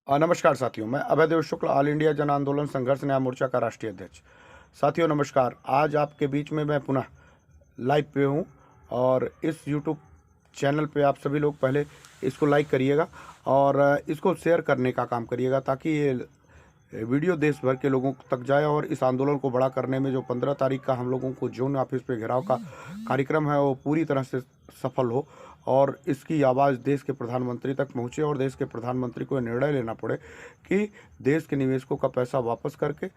नमस्कार साथियों, मैं अभय देव शुक्ल, ऑल इंडिया जन आंदोलन संघर्ष न्याय मोर्चा का राष्ट्रीय अध्यक्ष। साथियों नमस्कार। आज आपके बीच में मैं पुनः लाइव पे हूँ और इस यूट्यूब चैनल पे आप सभी लोग पहले इसको लाइक करिएगा और इसको शेयर करने का काम करिएगा ताकि ये वीडियो देश भर के लोगों तक जाए और इस आंदोलन को बड़ा करने में जो 15 तारीख का हम लोगों को जोन ऑफिस पे घेराव का कार्यक्रम है वो पूरी तरह से सफल हो और इसकी आवाज़ देश के प्रधानमंत्री तक पहुंचे और देश के प्रधानमंत्री को निर्णय लेना पड़े कि देश के निवेशकों का पैसा वापस करके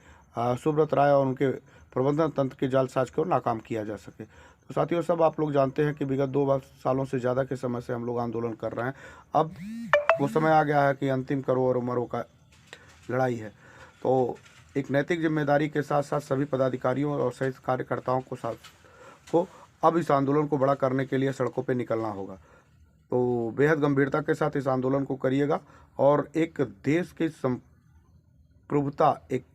सुब्रत राय और उनके प्रबंधन तंत्र के जालसाज को नाकाम किया जा सके। तो साथियों, सब आप लोग जानते हैं कि विगत 2 सालों से ज़्यादा के समय से हम लोग आंदोलन कर रहे हैं। अब वो समय आ गया है कि अंतिम करो और मरो का लड़ाई है। तो एक नैतिक जिम्मेदारी के साथ साथ सभी पदाधिकारियों और सहित कार्यकर्ताओं को अब इस आंदोलन को बड़ा करने के लिए सड़कों पे निकलना होगा। तो बेहद गंभीरता के साथ इस आंदोलन को करिएगा और एक देश की संप्रभुता, एक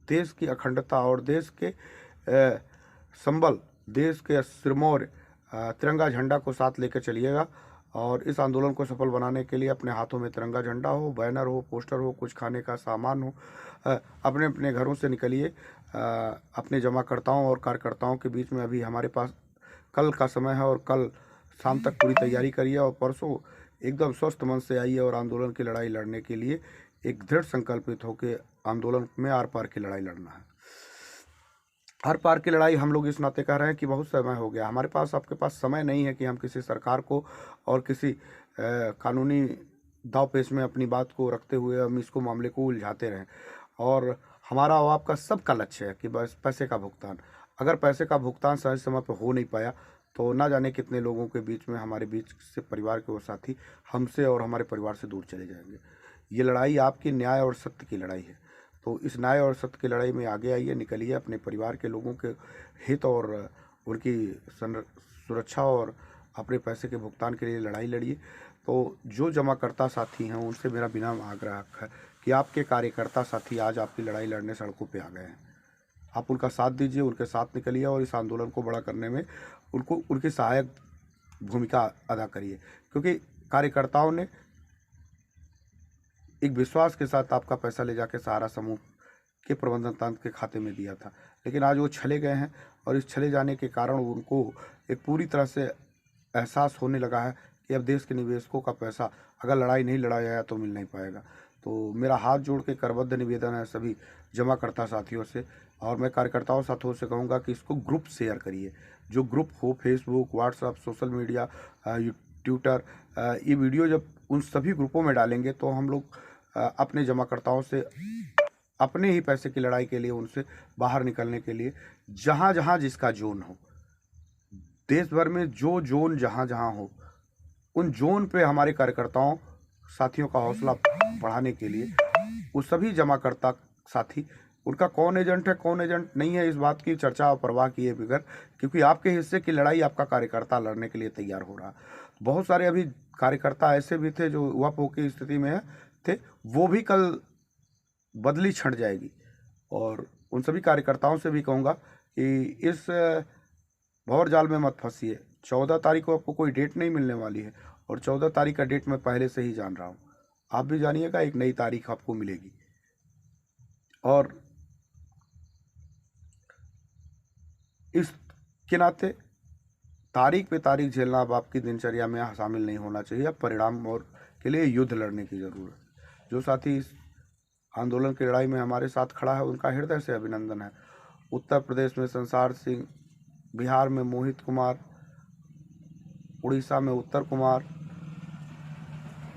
देश की अखंडता और देश के संबल, देश के सिरमौर तिरंगा झंडा को साथ लेकर चलिएगा। और इस आंदोलन को सफल बनाने के लिए अपने हाथों में तिरंगा झंडा हो, बैनर हो, पोस्टर हो, कुछ खाने का सामान हो, अपने अपने घरों से निकलिए। अपने जमाकर्ताओं और कार्यकर्ताओं के बीच में अभी हमारे पास कल का समय है और कल शाम तक पूरी तैयारी करिए और परसों एकदम स्वस्थ मन से आइए और आंदोलन की लड़ाई लड़ने के लिए एक दृढ़ संकल्पित होकर आंदोलन में आर पार की लड़ाई लड़ना है। हर पार की लड़ाई हम लोग इस नाते कह रहे हैं कि बहुत समय हो गया, हमारे पास, आपके पास समय नहीं है कि हम किसी सरकार को और किसी कानूनी दाव पेच में अपनी बात को रखते हुए हम इसको मामले को उलझाते रहें। और हमारा और आपका सबका लक्ष्य है कि बस पैसे का भुगतान, अगर पैसे का भुगतान सही समय पर हो नहीं पाया तो ना जाने कितने लोगों के बीच में, हमारे बीच से परिवार के वो साथी हमसे और हमारे परिवार से दूर चले जाएंगे। ये लड़ाई आपकी न्याय और सत्य की लड़ाई है। तो इस न्याय और सत्य की लड़ाई में आगे आइए, निकलिए, अपने परिवार के लोगों के हित और उनकी सुरक्षा और अपने पैसे के भुगतान के लिए लड़ाई लड़िए। तो जो जमाकर्ता साथी हैं उनसे मेरा विनम्र आग्रह है कि आपके कार्यकर्ता साथी आज आपकी लड़ाई लड़ने सड़कों पे आ गए हैं। आप उनका साथ दीजिए, उनके साथ निकलिए और इस आंदोलन को बड़ा करने में उनकी सहायक भूमिका अदा करिए, क्योंकि कार्यकर्ताओं ने एक विश्वास के साथ आपका पैसा ले जाके सहारा समूह के प्रबंधन तंत्र के खाते में दिया था, लेकिन आज वो छले गए हैं और इस छले जाने के कारण उनको एक पूरी तरह से एहसास होने लगा है कि अब देश के निवेशकों का पैसा अगर लड़ाई नहीं लड़ा जाए तो मिल नहीं पाएगा। तो मेरा हाथ जोड़ के करबद्ध निवेदन है सभी जमाकर्ता साथियों से, और मैं कार्यकर्ताओं साथियों से कहूँगा कि इसको ग्रुप शेयर करिए। जो ग्रुप हो, Facebook, WhatsApp, social media, Twitter, ये वीडियो जब उन सभी ग्रुपों में डालेंगे तो हम लोग अपने जमाकर्ताओं से अपने ही पैसे की लड़ाई के लिए उनसे बाहर निकलने के लिए जहाँ जहाँ जिसका जोन हो, देश भर में जो जोन जहाँ जहाँ हो, उन जोन पे हमारे कार्यकर्ताओं साथियों का हौसला बढ़ाने के लिए वो सभी जमाकर्ता साथी, उनका कौन एजेंट है कौन एजेंट नहीं है इस बात की चर्चा और परवाह किए बगैर, क्योंकि आपके हिस्से की लड़ाई आपका कार्यकर्ता लड़ने के लिए तैयार हो रहा। बहुत सारे अभी कार्यकर्ता ऐसे भी थे जो वापो की स्थिति में थे, वो भी कल बदली छंट जाएगी। और उन सभी कार्यकर्ताओं से भी कहूँगा कि इस भंवर जाल में मत फंसिए। 14 तारीख को आपको कोई डेट नहीं मिलने वाली है और 14 तारीख का डेट मैं पहले से ही जान रहा हूँ, आप भी जानिएगा, एक नई तारीख आपको मिलेगी। और इसके नाते तारीख पे तारीख झेलना अब आपकी दिनचर्या में शामिल नहीं होना चाहिए। अब परिणाम और के लिए युद्ध लड़ने की ज़रूरत है। जो साथी इस आंदोलन की लड़ाई में हमारे साथ खड़ा है उनका हृदय से अभिनंदन है। उत्तर प्रदेश में संसार सिंह, बिहार में मोहित कुमार, उड़ीसा में उत्तर कुमार,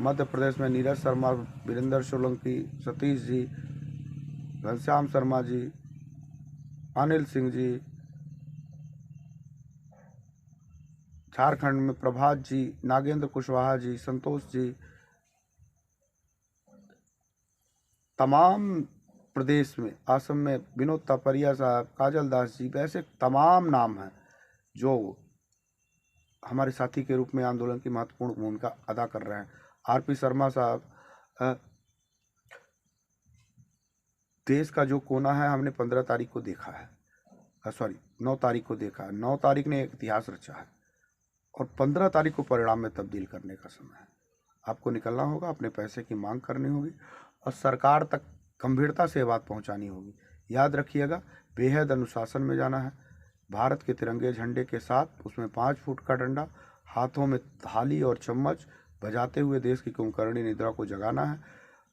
मध्य प्रदेश में नीरज शर्मा, वीरेंद्र सोलंकी, सतीश जी, घनश्याम शर्मा जी, अनिल सिंह जी, झारखंड में प्रभात जी, नागेंद्र कुशवाहा जी, संतोष जी, तमाम प्रदेश में, असम में विनोद तापरिया साहब, काजल दास जी, ऐसे तमाम नाम हैं जो हमारे साथी के रूप में आंदोलन की महत्वपूर्ण भूमिका अदा कर रहे हैं। आरपी शर्मा साहब, देश का जो कोना है हमने 15 तारीख को देखा है, 9 तारीख को देखा है। 9 तारीख ने एक इतिहास रचा है और 15 तारीख को परिणाम में तब्दील करने का समय है। आपको निकलना होगा, अपने पैसे की मांग करनी होगी और सरकार तक गंभीरता से ये बात पहुंचानी होगी। याद रखिएगा, बेहद अनुशासन में जाना है, भारत के तिरंगे झंडे के साथ उसमें 5 फुट का डंडा, हाथों में थाली और चम्मच बजाते हुए देश की कुंभकर्णी निद्रा को जगाना है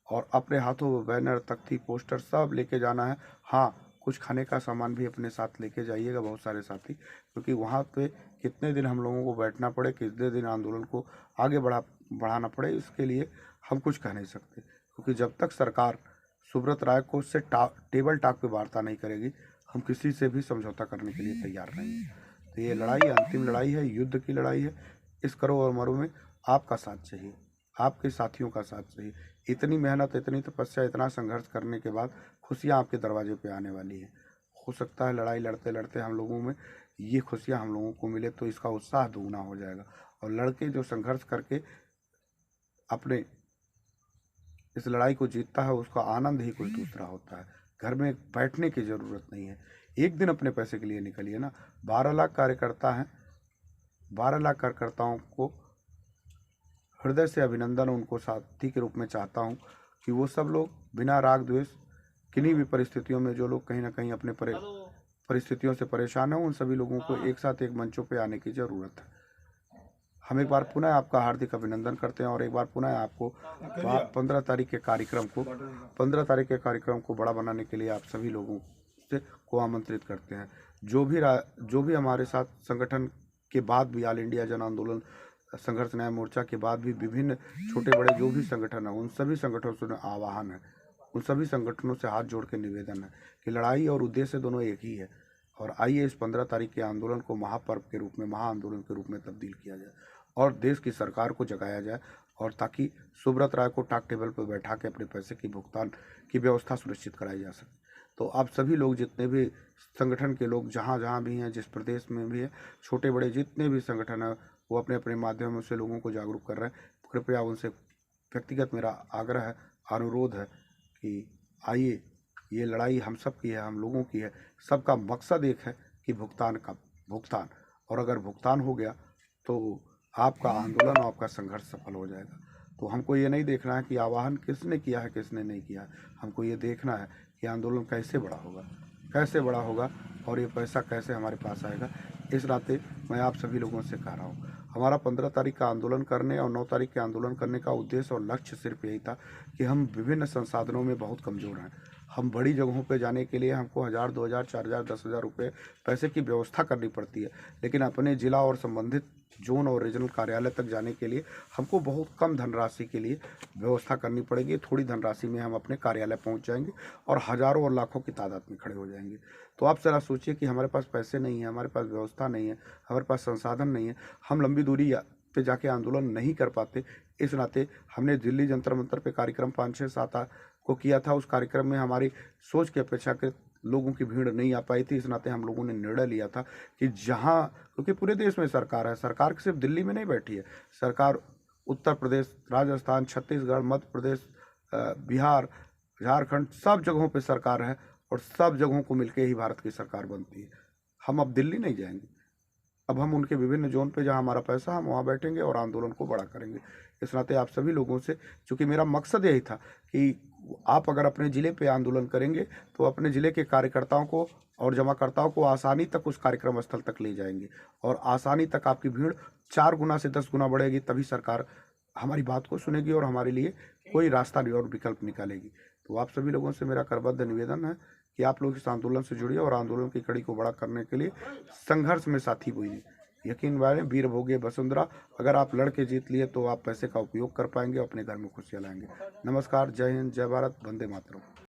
और अपने हाथों में बैनर, तख्ती, पोस्टर सब लेके जाना है। हाँ, कुछ खाने का सामान भी अपने साथ लेके जाइएगा बहुत सारे साथी, क्योंकि वहाँ पे कितने दिन हम लोगों को बैठना पड़े, कितने दिन आंदोलन को आगे बढ़ाना पड़े, इसके लिए हम कुछ कह नहीं सकते, क्योंकि जब तक सरकार सुब्रत राय को से टेबल टॉक पे वार्ता नहीं करेगी, हम किसी से भी समझौता करने के लिए तैयार नहीं हैं। तो ये लड़ाई अंतिम लड़ाई है, युद्ध की लड़ाई है। इस करो और मरो में आपका साथ चाहिए, आपके साथियों का साथ चाहिए। इतनी मेहनत, इतनी तपस्या, इतना संघर्ष करने के बाद खुशियाँ आपके दरवाजे पे आने वाली है। हो सकता है लड़ाई लड़ते लड़ते हम लोगों में ये खुशियाँ हम लोगों को मिले तो इसका उत्साह दुगना हो जाएगा। और लड़के जो संघर्ष करके अपने इस लड़ाई को जीतता है, उसका आनंद ही कुछ दूसरा होता है। घर में बैठने की ज़रूरत नहीं है, एक दिन अपने पैसे के लिए निकलिए ना। 12 लाख कार्यकर्ता हैं, 12 लाख कार्यकर्ताओं को हृदय से अभिनंदन, उनको साथी के रूप में चाहता हूं कि वो सब लोग बिना राग द्वेष, किन्हीं भी परिस्थितियों में जो लोग कहीं ना कहीं अपने परिस्थितियों से परेशान हैं, उन सभी लोगों को एक साथ एक मंचों पे आने की ज़रूरत है। हम एक बार पुनः आपका हार्दिक अभिनंदन करते हैं और एक बार पुनः आपको 15 तारीख के कार्यक्रम को बड़ा बनाने के लिए आप सभी लोगों से को आमंत्रित करते हैं। जो भी हमारे साथ संगठन के बाद भी ऑल इंडिया जन आंदोलन संघर्ष न्याय मोर्चा के बाद भी विभिन्न छोटे बड़े जो भी संगठन है, उन सभी संगठनों से आह्वान है, उन सभी संगठनों से हाथ जोड़ के निवेदन है कि लड़ाई और उद्देश्य दोनों एक ही है। और आइए इस 15 तारीख के आंदोलन को महापर्व के रूप में, महाआंदोलन के रूप में तब्दील किया जाए और देश की सरकार को जगाया जाए, और ताकि सुब्रत राय को टाक टेबल पर बैठा के अपने पैसे की भुगतान की व्यवस्था सुनिश्चित कराई जा सके। तो आप सभी लोग, जितने भी संगठन के लोग जहाँ जहाँ भी हैं, जिस प्रदेश में भी हैं, छोटे बड़े जितने भी संगठन हैं, वो अपने अपने माध्यमों से लोगों को जागरूक कर रहे हैं। कृपया उनसे व्यक्तिगत मेरा आग्रह है, अनुरोध है कि आइए, ये लड़ाई हम सब की है, हम लोगों की है। सबका मकसद एक है कि भुगतान, और अगर भुगतान हो गया तो आपका आंदोलन और आपका संघर्ष सफल हो जाएगा। तो हमको ये नहीं देखना है कि आह्वान किसने किया है, किसने नहीं किया है, हमको ये देखना है कि आंदोलन कैसे बड़ा होगा और ये पैसा कैसे हमारे पास आएगा। इस नाते मैं आप सभी लोगों से कह रहा हूँ, हमारा 15 तारीख का आंदोलन करने और 9 तारीख के आंदोलन करने का उद्देश्य और लक्ष्य सिर्फ यही था कि हम विभिन्न संसाधनों में बहुत कमज़ोर हैं। हम बड़ी जगहों पे जाने के लिए हमको 1000, 2000, 4000, 10,000 रुपये पैसे की व्यवस्था करनी पड़ती है, लेकिन अपने ज़िला और संबंधित जोन और रीजनल कार्यालय तक जाने के लिए हमको बहुत कम धनराशि के लिए व्यवस्था करनी पड़ेगी। थोड़ी धनराशि में हम अपने कार्यालय पहुंच जाएंगे और हज़ारों और लाखों की तादाद में खड़े हो जाएंगे। तो आप ज़रा सोचिए कि हमारे पास पैसे नहीं है, हमारे पास व्यवस्था नहीं है, हमारे पास संसाधन नहीं है, हम लंबी दूरी पे जाके आंदोलन नहीं कर पाते। इस नाते हमने दिल्ली जंतर मंतर पे कार्यक्रम 5, 6, 7 को किया था। उस कार्यक्रम में हमारी सोच के अपेक्षाकृत लोगों की भीड़ नहीं आ पाई थी। इस नाते हम लोगों ने निर्णय लिया था कि जहां, क्योंकि पूरे देश में सरकार है, सरकार सिर्फ दिल्ली में नहीं बैठी है, सरकार उत्तर प्रदेश, राजस्थान, छत्तीसगढ़, मध्य प्रदेश, बिहार, झारखंड, सब जगहों पे सरकार है और सब जगहों को मिलके ही भारत की सरकार बनती है। हम अब दिल्ली नहीं जाएंगे, अब हम उनके विभिन्न जोन पे जहां हमारा पैसा, हम वहां बैठेंगे और आंदोलन को बड़ा करेंगे। इस नाते आप सभी लोगों से, चूँकि मेरा मकसद यही था कि आप अगर अपने ज़िले पे आंदोलन करेंगे तो अपने ज़िले के कार्यकर्ताओं को और जमाकर्ताओं को आसानी तक उस कार्यक्रम स्थल तक ले जाएंगे और आसानी तक आपकी भीड़ 4 गुना से 10 गुना बढ़ेगी, तभी सरकार हमारी बात को सुनेगी और हमारे लिए कोई रास्ता और विकल्प निकालेगी। तो आप सभी लोगों से मेरा करबद्ध निवेदन है कि आप लोग इस आंदोलन से जुड़िए और आंदोलन की कड़ी को बड़ा करने के लिए संघर्ष में साथी बनिए। यकीन मानिए, वीर भोगे वसुंधरा, अगर आप लड़के जीत लिए तो आप पैसे का उपयोग कर पाएंगे और अपने घर में खुशियाँ लाएंगे। नमस्कार, जय हिंद, जय भारत, वंदे मातरम।